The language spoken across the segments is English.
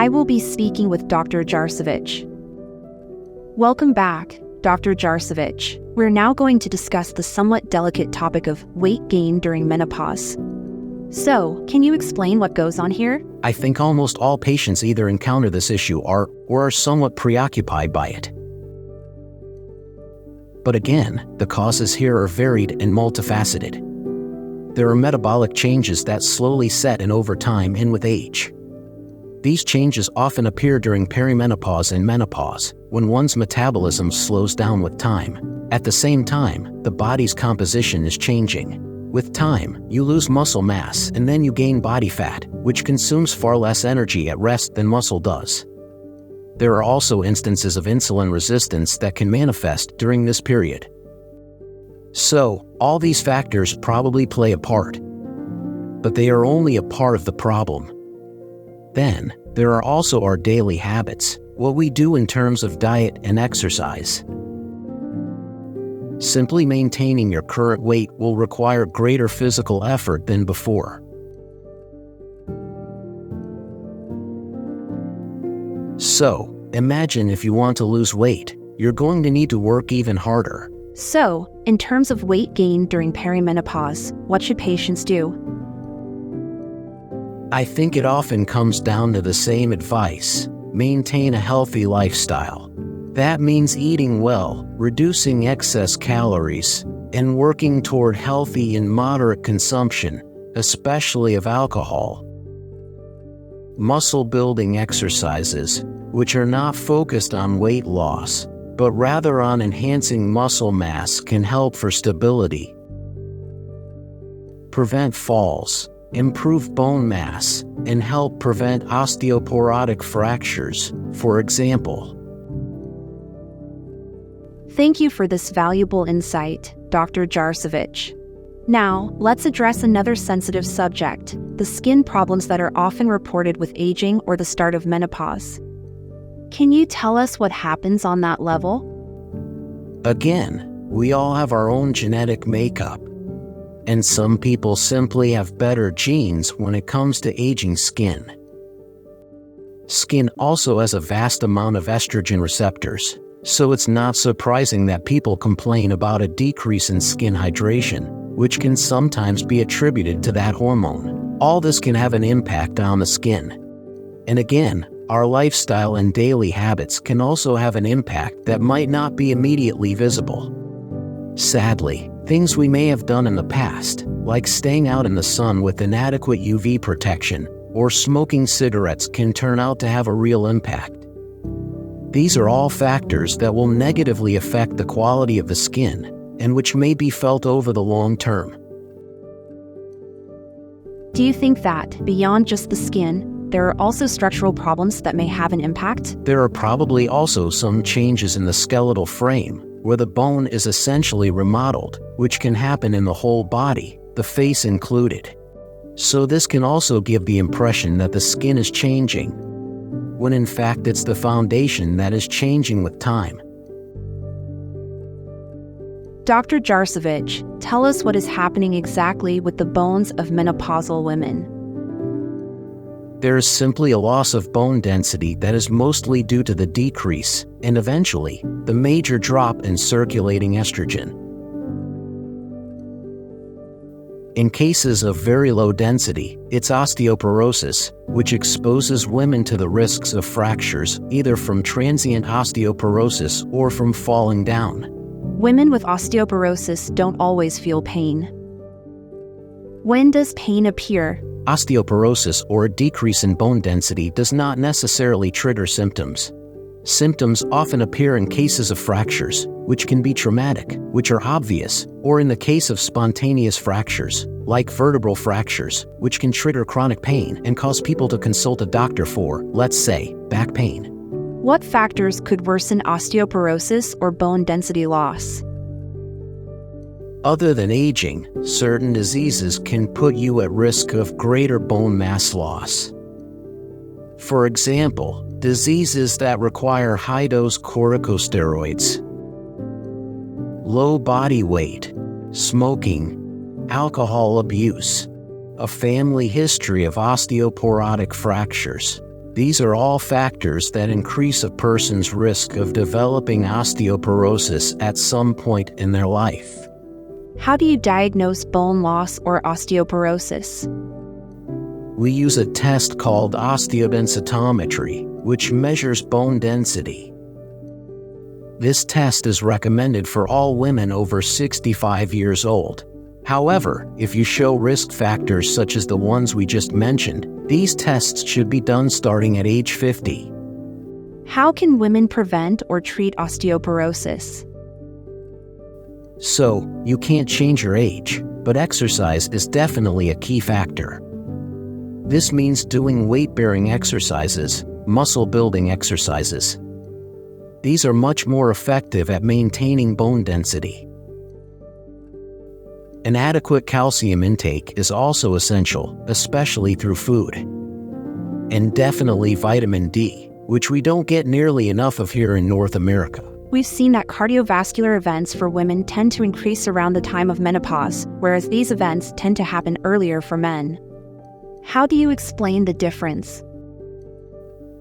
I will be speaking with Dr. Jarcevic. Welcome back, Dr. Jarcevic. We're now going to discuss the somewhat delicate topic of weight gain during menopause. So, can you explain what goes on here? I think almost all patients either encounter this issue or are somewhat preoccupied by it. But again, the causes here are varied and multifaceted. There are metabolic changes that slowly set in over time and with age. These changes often appear during perimenopause and menopause, when one's metabolism slows down with time. At the same time, the body's composition is changing. With time, you lose muscle mass and then you gain body fat, which consumes far less energy at rest than muscle does. There are also instances of insulin resistance that can manifest during this period. So, all these factors probably play a part. But they are only a part of the problem. Then, there are also our daily habits, what we do in terms of diet and exercise. Simply maintaining your current weight will require greater physical effort than before. So, imagine if you want to lose weight, you're going to need to work even harder. So, in terms of weight gain during perimenopause, what should patients do? I think it often comes down to the same advice: maintain a healthy lifestyle. That means eating well, reducing excess calories, and working toward healthy and moderate consumption, especially of alcohol. Muscle-building exercises, which are not focused on weight loss, but rather on enhancing muscle mass, can help for stability, prevent falls, improve bone mass, and help prevent osteoporotic fractures, for example. Thank you for this valuable insight, Dr. Jarcevic. Now, let's address another sensitive subject: the skin problems that are often reported with aging or the start of menopause. Can you tell us what happens on that level? Again, we all have our own genetic makeup, and some people simply have better genes when it comes to aging skin. Skin also has a vast amount of estrogen receptors, so it's not surprising that people complain about a decrease in skin hydration, which can sometimes be attributed to that hormone. All this can have an impact on the skin. And again, our lifestyle and daily habits can also have an impact that might not be immediately visible. Sadly, things we may have done in the past, like staying out in the sun with inadequate UV protection, or smoking cigarettes, can turn out to have a real impact. These are all factors that will negatively affect the quality of the skin, and which may be felt over the long term. Do you think that, beyond just the skin, there are also structural problems that may have an impact? There are probably also some changes in the skeletal frame, where the bone is essentially remodeled, which can happen in the whole body, the face included. So this can also give the impression that the skin is changing, when in fact it's the foundation that is changing with time. Dr. Jarcevic, tell us what is happening exactly with the bones of menopausal women. There is simply a loss of bone density that is mostly due to the decrease, and eventually, the major drop in circulating estrogen. In cases of very low density, it's osteoporosis, which exposes women to the risks of fractures, either from transient osteoporosis or from falling down. Women with osteoporosis don't always feel pain. When does pain appear? Osteoporosis, or a decrease in bone density, does not necessarily trigger symptoms. Symptoms often appear in cases of fractures, which can be traumatic, which are obvious, or in the case of spontaneous fractures, like vertebral fractures, which can trigger chronic pain and cause people to consult a doctor for, let's say, back pain. What factors could worsen osteoporosis or bone density loss? Other than aging, certain diseases can put you at risk of greater bone mass loss. For example, diseases that require high-dose corticosteroids, low body weight, smoking, alcohol abuse, a family history of osteoporotic fractures, These are all factors that increase a person's risk of developing osteoporosis at some point in their life. How do you diagnose bone loss or osteoporosis? We use a test called osteodensitometry, which measures bone density. This test is recommended for all women over 65 years old. However, if you show risk factors such as the ones we just mentioned, these tests should be done starting at age 50. How can women prevent or treat osteoporosis? So, you can't change your age, but exercise is definitely a key factor. This means doing weight-bearing exercises, muscle-building exercises. These are much more effective at maintaining bone density. An adequate calcium intake is also essential, especially through food. And definitely vitamin D, which we don't get nearly enough of here in North America. We've seen that cardiovascular events for women tend to increase around the time of menopause, whereas these events tend to happen earlier for men. How do you explain the difference?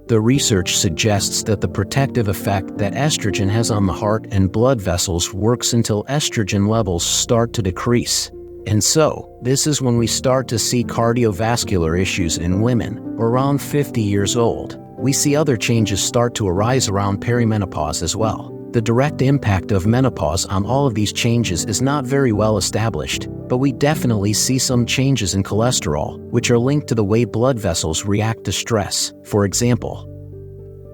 The research suggests that the protective effect that estrogen has on the heart and blood vessels works until estrogen levels start to decrease. And so, this is when we start to see cardiovascular issues in women around 50 years old. We see other changes start to arise around perimenopause as well. The direct impact of menopause on all of these changes is not very well established, but we definitely see some changes in cholesterol, which are linked to the way blood vessels react to stress. For example,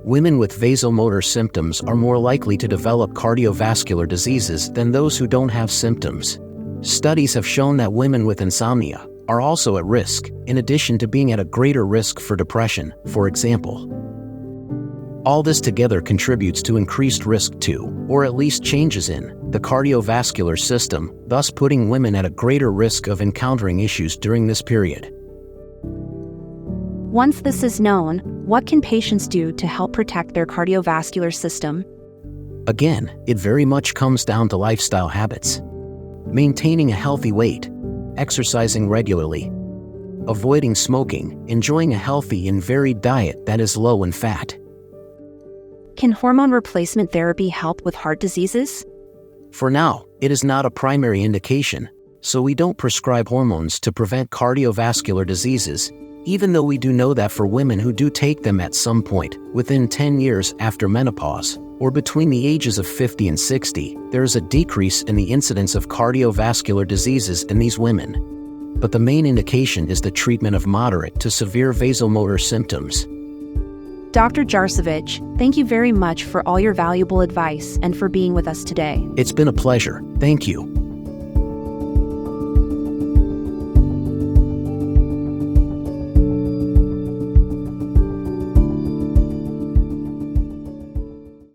women with vasomotor symptoms are more likely to develop cardiovascular diseases than those who don't have symptoms. Studies have shown that women with insomnia are also at risk, in addition to being at a greater risk for depression, for example. All this together contributes to increased risk to, or at least changes in, the cardiovascular system, thus putting women at a greater risk of encountering issues during this period. Once this is known, what can patients do to help protect their cardiovascular system? Again, it very much comes down to lifestyle habits. Maintaining a healthy weight, exercising regularly, avoiding smoking, enjoying a healthy and varied diet that is low in fat. Can hormone replacement therapy help with heart diseases? For now, it is not a primary indication, so we don't prescribe hormones to prevent cardiovascular diseases, even though we do know that for women who do take them at some point, within 10 years after menopause, or between the ages of 50 and 60, there is a decrease in the incidence of cardiovascular diseases in these women. But the main indication is the treatment of moderate to severe vasomotor symptoms. Dr. Jarcevic, thank you very much for all your valuable advice and for being with us today. It's been a pleasure. Thank you.